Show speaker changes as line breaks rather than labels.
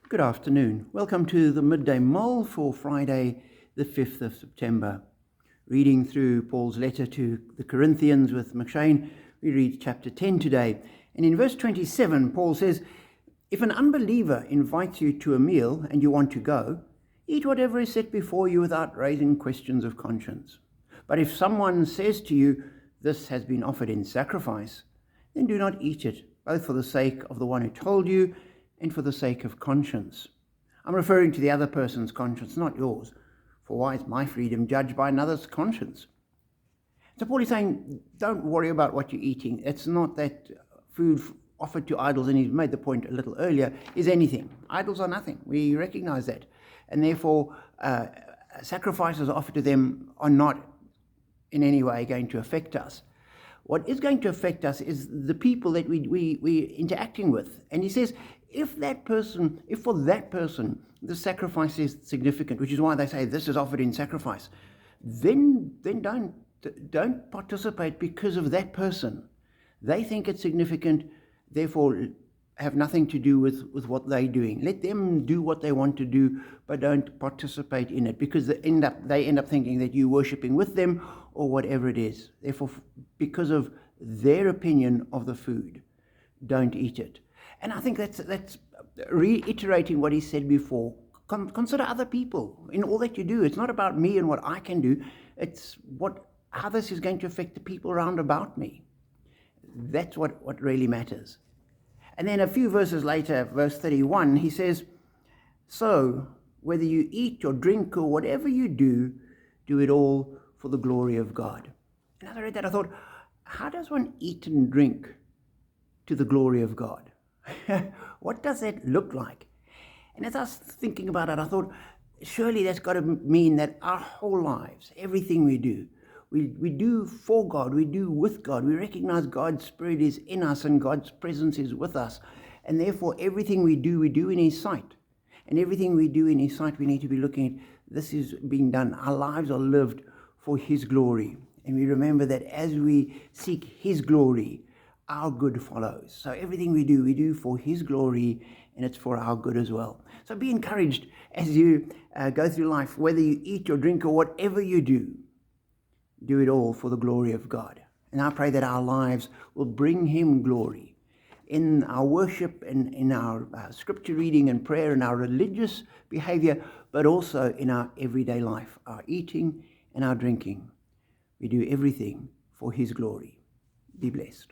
Good afternoon. Welcome to the Midday Mull for Friday, the 5th of September. Reading through Paul's letter to the Corinthians with McShane, we read chapter 10 today. And in verse 27, Paul says, "If an unbeliever invites you to a meal and you want to go, eat whatever is set before you without raising questions of conscience. But if someone says to you, 'This has been offered in sacrifice,' then do not eat it, both for the sake of the one who told you and for the sake of conscience." I'm referring to the other person's conscience, not yours. For why is my freedom judged by another's conscience? So Paul is saying, don't worry about what you're eating. It's not that food offered to idols, and he's made the point a little earlier, is anything. Idols are nothing. We recognize that. And therefore, sacrifices offered to them are not in any way going to affect us. What is going to affect us is the people that we're interacting with. And he says, if for that person the sacrifice is significant, which is why they say this is offered in sacrifice, then don't participate because of that person. They think it's significant, therefore have nothing to do with what they're doing. Let them do what they want to do, but don't participate in it, because they end up thinking that you're worshipping with them or whatever it is. Therefore, because of their opinion of the food, don't eat it. And I think that's reiterating what he said before. Consider other people in all that you do. It's not about me and what I can do. It's how this is going to affect the people around about me. That's what really matters. And then a few verses later, verse 31, he says, "So, whether you eat or drink or whatever you do it all for the glory of God." And as I read that, I thought, how does one eat and drink to the glory of God? What does that look like? And as I was thinking about it, I thought, surely that's got to mean that our whole lives, everything we do for God, we do with God. We recognize God's Spirit is in us and God's presence is with us. And therefore, everything we do in His sight. And everything we do in His sight, we need to be looking at, this is being done. Our lives are lived for His glory. And we remember that as we seek His glory, our good follows. So everything we do for His glory, and it's for our good as well. So be encouraged as you go through life, whether you eat or drink or whatever you do it all for the glory of God. And I pray that our lives will bring Him glory in our worship and in our scripture reading and prayer and our religious behavior, but also in our everyday life, our eating and our drinking. We do everything for His glory. Be blessed.